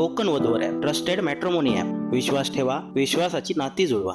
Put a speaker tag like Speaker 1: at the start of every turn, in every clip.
Speaker 1: कोकण वधूवर app, trusted matrimony app. विश्वास ठेवा, विश्वासाची नाती जुळवा.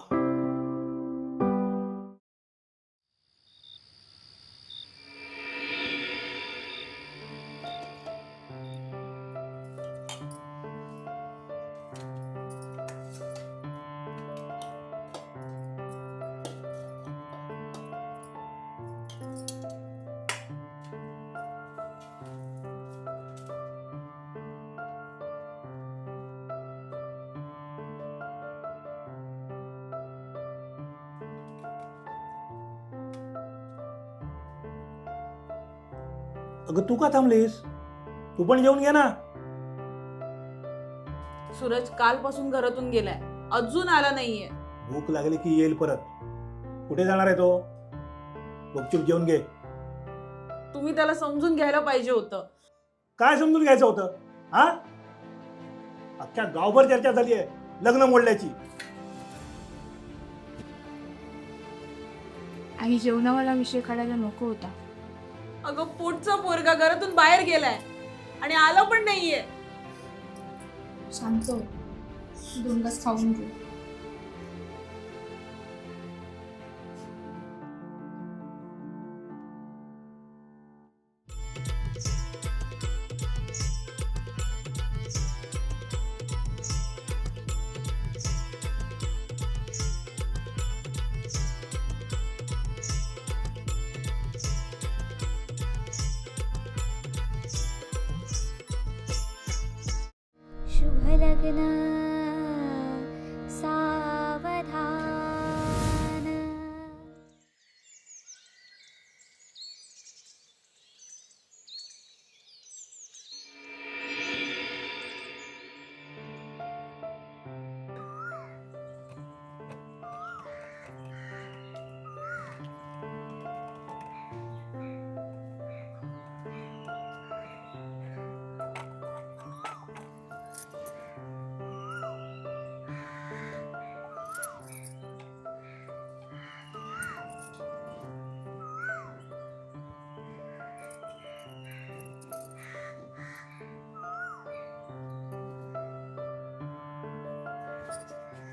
Speaker 2: अगं तू का थांबलीस? तू पण जेवून घे ना.
Speaker 3: सूरज कालपासून घरातून गेलाय, अजून आला नाहीये.
Speaker 2: भूक लागली की येईल परत. कुठे जाणार आहे तो? गुपचूप जेवून घे.
Speaker 3: तुम्ही त्याला समजून घ्यायला पाहिजे होतं.
Speaker 2: काय समजून घ्यायचं होतं? हा, अख्ख्या गावभर चर्चा झाली आहे लग्न मोडल्याची.
Speaker 4: आई जेवणावाला विषय काढायला नको होता.
Speaker 3: अगं पुढचा पोरगा घरातून बाहेर गेलाय आणि आला पण नाहीये.
Speaker 4: शांत हो. 2 घास खाऊन घे.
Speaker 5: शुभ लग्न सावधान.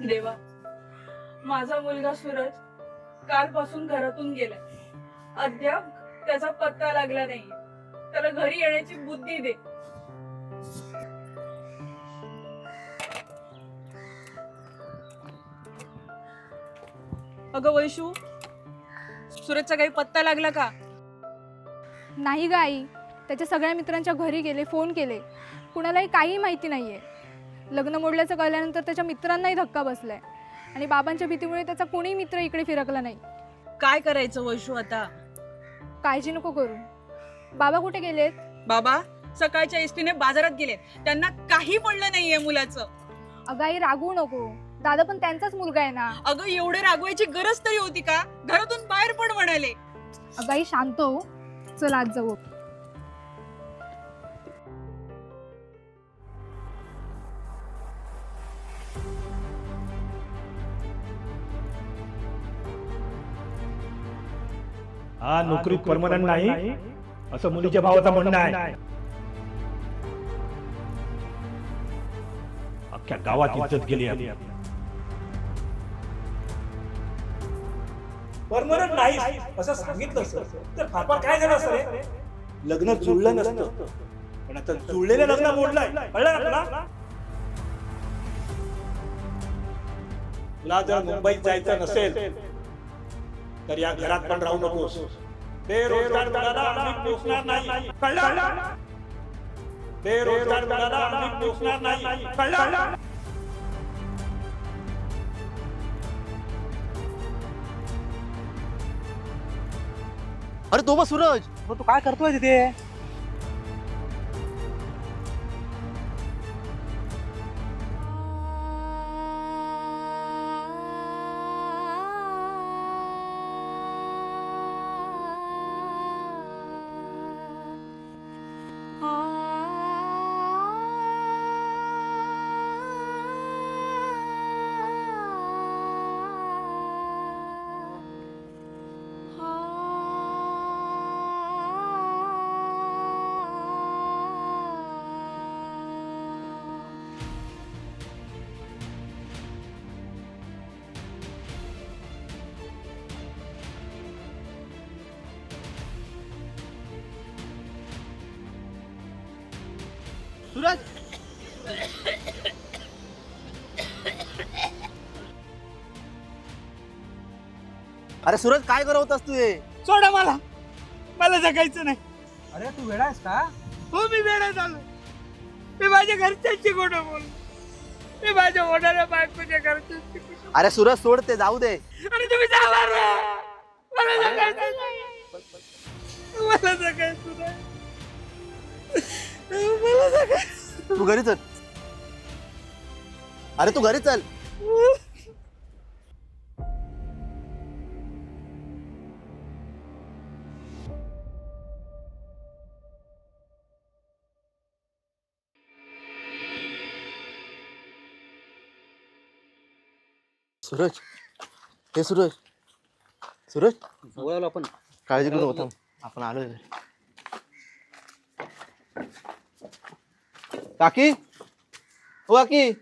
Speaker 3: देवा, माझा मुलगा सूरज कालपासून घरातून गेलाय, अद्याप त्याचा पत्ता लागला नाहीये. त्याला घरी येण्याची बुद्धी दे. अगं वैशू, सूरजचा काही पत्ता लागला का?
Speaker 4: नाही ग आई, त्याच्या सगळ्या मित्रांच्या घरी गेले, फोन केले, कुणालाही काही माहिती नाहीये. लग्न मोडल्याचं कळल्यानंतर त्याच्या मित्रांनाही धक्का बसलाय आणि बाबांच्या भीतीमुळे त्याचा कोणी मित्र इकडे फिरकला नाही.
Speaker 3: काय करायचं वैशू आता?
Speaker 4: काळजी नको करू. बाबा कुठे गेलेत?
Speaker 3: बाबा सकाळच्या एसटीने बाजारात गेले, त्यांना काही पडलं नाहीये मुलाचं.
Speaker 4: अगं आई रागवू नको, दादा पण त्यांचाच मुलगा आहे ना.
Speaker 3: अगं एवढे रागवायची गरज तरी होती का? घरातून बाहेर पड म्हणाले.
Speaker 4: अगं आई शांत हो, चल आज जाऊ.
Speaker 2: हा नोकरीत परमनंट नाही असं मुलीच्या भावाचा म्हणणं आहे. अख्ख्या गावात इज्जत गेली आपली. परमनंट नाही असं सांगितलं तर फार काय झालं असं रे? लग्न जुळलं नसतं, पण आता जुळलेलं लग्न मोडलंय. कळलं ना तुला? तुला जर मुंबईत जायचं नसेल तर या घरात पण राहू नकोस. बेरोजगार मुलाला आम्ही पोसणार नाही. कळलं? बेरोजगार मुलाला आम्ही पोसणार नाही. कळलं?
Speaker 6: अरे तो बघ सूरज,
Speaker 7: मग तू काय करतोय तिथे?
Speaker 6: सूरज अरे सूरज काय करत असतो हे?
Speaker 2: सोडा मला जगायचं नाही.
Speaker 7: अरे तू वेडा आहेस का?
Speaker 2: हो मी वेळा झालो. मी माझ्या घरच्यांची गोड बोल. मी माझ्या होणाऱ्या बायकोच्या घरच्यांची खोटं.
Speaker 6: अरे सूरज सोड ते जाऊ दे.
Speaker 2: आणि तुम्ही जावा रे. मला जगायचं नाही. मला जगायचं नाही. मला जगायचं.
Speaker 6: तू घरी चल. अरे तू घरी चल. सूरज हे सूरज सूरज
Speaker 1: जवळ आपण
Speaker 6: काळजी करू नको, थांब. आपण आलोय घरी. काकी हो काकी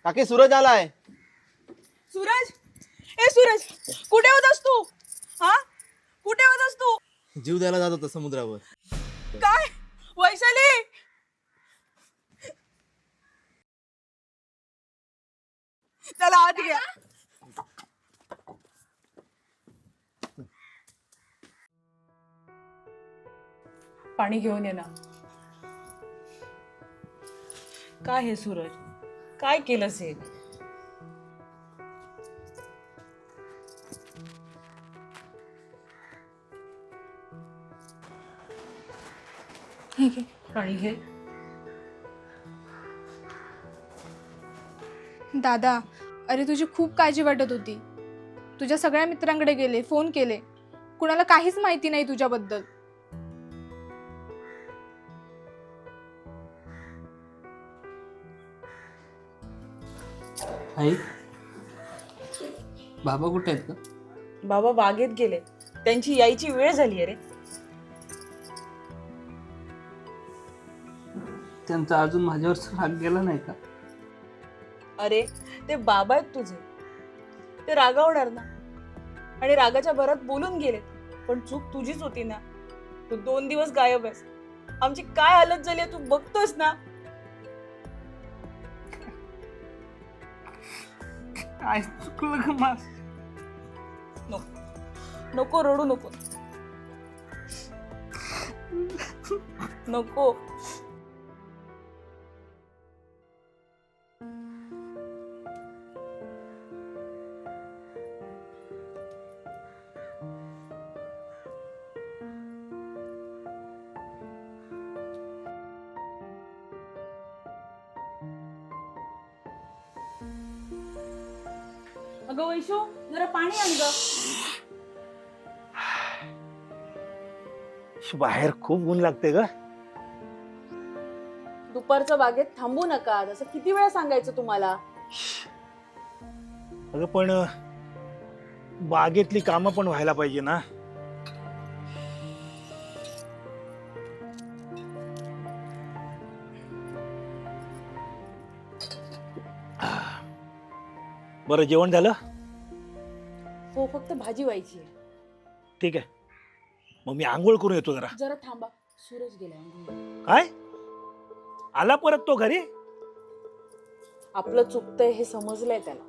Speaker 6: काकी सूरज आलाय.
Speaker 3: सूरज, ए सूरज, कुठे होतास तू? हा, कुठे होतास तू?
Speaker 6: जीव द्यायला जात होता समुद्रावर.
Speaker 3: काय वैशाली? चला आत घ्या. पाणी घेऊन ये ना. काय हे सूरज, काय केलंस हे? ठीक आहे, पाणी घे.
Speaker 4: दादा, अरे तुझी खूप काळजी वाटत होती. तुझ्या सगळ्या मित्रांकडे गेले, फोन केले, कुणाला काहीच माहिती नाही तुझ्याबद्दल.
Speaker 7: आई बाबा कुठे आहेत का?
Speaker 3: बाबा बागेत गेले, त्यांची यायची वेळ झाली रे.
Speaker 7: त्यांचा अजून माझ्यावर राग गेला नाही का?
Speaker 3: अरे ते बाबा आहेत तुझे, ते रागावणार ना. आणि रागाच्या भरात बोलून गेले, पण चूक तुझीच होती ना. तू 2 दिवस गायब आहेस. आमची काय हालत झाली तू बघतोस ना.
Speaker 7: काय चुकलं का माझ?
Speaker 3: नको रडू नको. नको. अगं वैशू, जरा पाणी आण ग.
Speaker 2: बाहेर खूप ऊन लागते ग.
Speaker 3: दुपारच्या बागेत थांबू नका, असं किती वेळा सांगायचं तुम्हाला.
Speaker 2: अगं पण बागेतली कामं पण व्हायला पाहिजे ना. बरं, जेवण झालं?
Speaker 3: हो, फक्त भाजी व्हायची आहे.
Speaker 2: ठीक आहे, मग मी आंघोळ करून येतो जरा.
Speaker 3: जरा थांबा, सूरज गेला.
Speaker 2: काय आला परत तो घरी?
Speaker 3: आपलं चुकतंय हे समजलंय त्याला.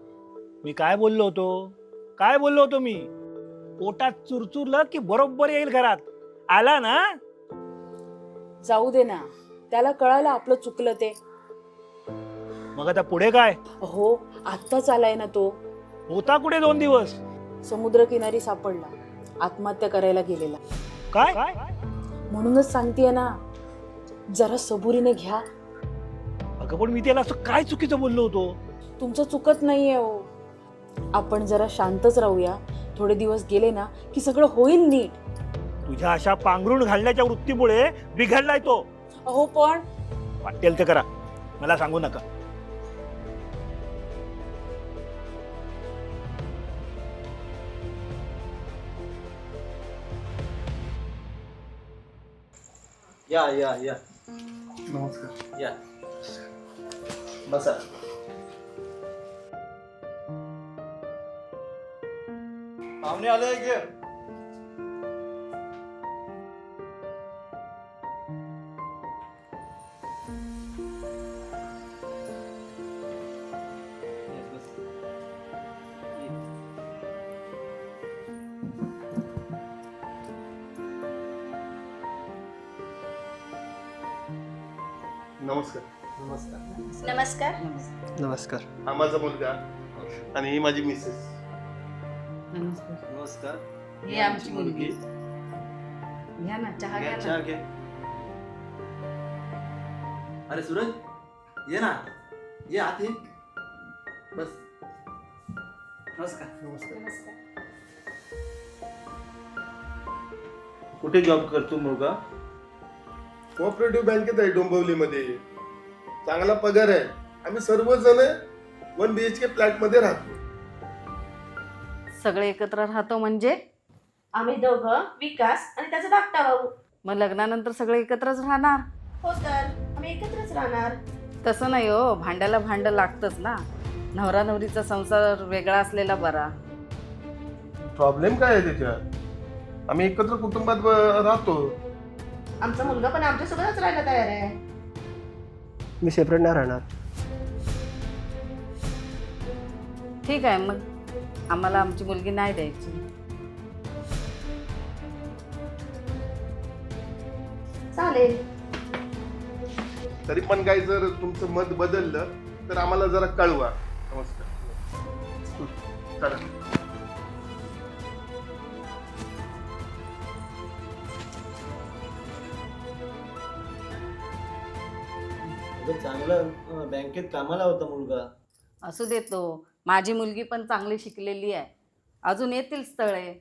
Speaker 2: मी काय बोललो होतो मी? पोटात चुरचुरलं की बरोबर येईल घरात. आला ना.
Speaker 3: जाऊ दे ना, त्याला कळालं आपलं चुकलं ते.
Speaker 2: मग आता पुढे काय?
Speaker 3: हो, आत्ताच आलाय ना तो.
Speaker 2: होता कुठे 2 दिवस?
Speaker 3: समुद्रकिनारी सापडला, आत्महत्या करायला गेलेला.
Speaker 2: काय?
Speaker 3: म्हणूनच सांगतेय ना, जरा सबुरीने घ्या.
Speaker 2: अगं पण मी त्याला असं काय चुकीचं बोललो होतो?
Speaker 3: तुमचं चुकत नाहीये हो. आपण जरा शांतच राहूया. थोडे दिवस गेले ना की सगळं होईल नीट.
Speaker 2: तुझ्या अशा पांघरुण घालण्याच्या वृत्तीमुळे बिघडलाय तो.
Speaker 3: अहो पण
Speaker 2: वाटेल ते करा, मला सांगू नका.
Speaker 6: या या या
Speaker 7: नमस्कार.
Speaker 6: या बसा. पाहुणे आले की?
Speaker 8: नमस्कार.
Speaker 3: नमस्कार.
Speaker 6: नमस्कार.
Speaker 8: हा माझा मुलगा आणि ही माझी मिसेस.
Speaker 6: नमस्कार.
Speaker 9: ही आमची मुलगी. घ्या ना चहा घ्या ना.
Speaker 6: घे. अरे सूरज ये ना, ये आत ये. बस.
Speaker 7: नमस्कार.
Speaker 8: कुठे जॉब करतो मुलगा? कोऑपरेटिव्ह बँकेत आहे डोंबिवलीमध्ये. चांगला पगार आहे. आम्ही सर्वजण 1 BHK फ्लॅट मध्ये राहतो.
Speaker 9: सगळे एकत्र राहतो म्हणजे
Speaker 3: आम्ही दोघं, विकास आणि त्याचा धाकटा भाऊ.
Speaker 9: मग लग्नानंतर सगळे एकत्रच राहणार?
Speaker 3: हो तर आम्ही एकत्रच राहणार.
Speaker 9: तसं नाही हो, भांड्याला भांडं लागतंच ना. नवरा नवरीचा संसार वेगळा असलेला बरा.
Speaker 8: प्रॉब्लेम काय आहे त्याच्यात? आम्ही एकत्र कुटुंबात राहतो.
Speaker 3: आमचा मुलगा पण आमच्यासोबतच राहायला तयार आहे.
Speaker 6: मी सेपरेट नाही राहणार.
Speaker 9: ठीक आहे, मग आम्हाला आमची मुलगी नाही द्यायची.
Speaker 3: चालेल.
Speaker 8: तरी पण काही जर तुमचं मत बदललं तर आम्हाला जरा कळवा. नमस्कार. चला.
Speaker 6: चांगलं बँकेत कामाला होता मुलगा.
Speaker 9: असू देतो. माझी मुलगी पण चांगली शिकलेली आहे. अजून येतील स्थळे.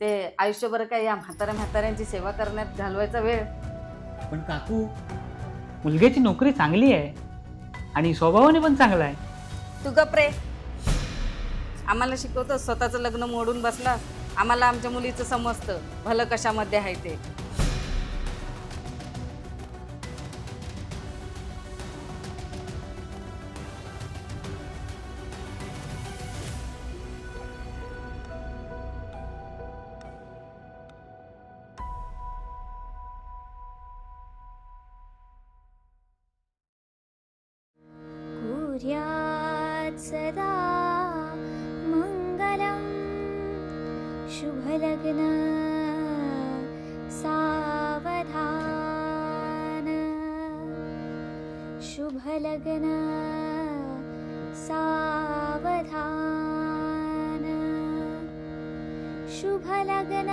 Speaker 9: ते आयुष्यभर काय या म्हाताऱ्यांची सेवा करण्यात घालवायचा वेळ.
Speaker 7: पण काकू, मुलग्याची नोकरी चांगली आहे आणि स्वभावाने पण चांगला आहे.
Speaker 9: तू गप रे. आम्हाला शिकवतो, स्वतःचं लग्न मोडून बसला. आम्हाला आमच्या मुलीचं समजतं भलं कशामध्ये आहे ते.
Speaker 5: कुर्यात् सदा मङ्गलं शुभलग्न सावधान शुभलग्न सावधान शुभलग्न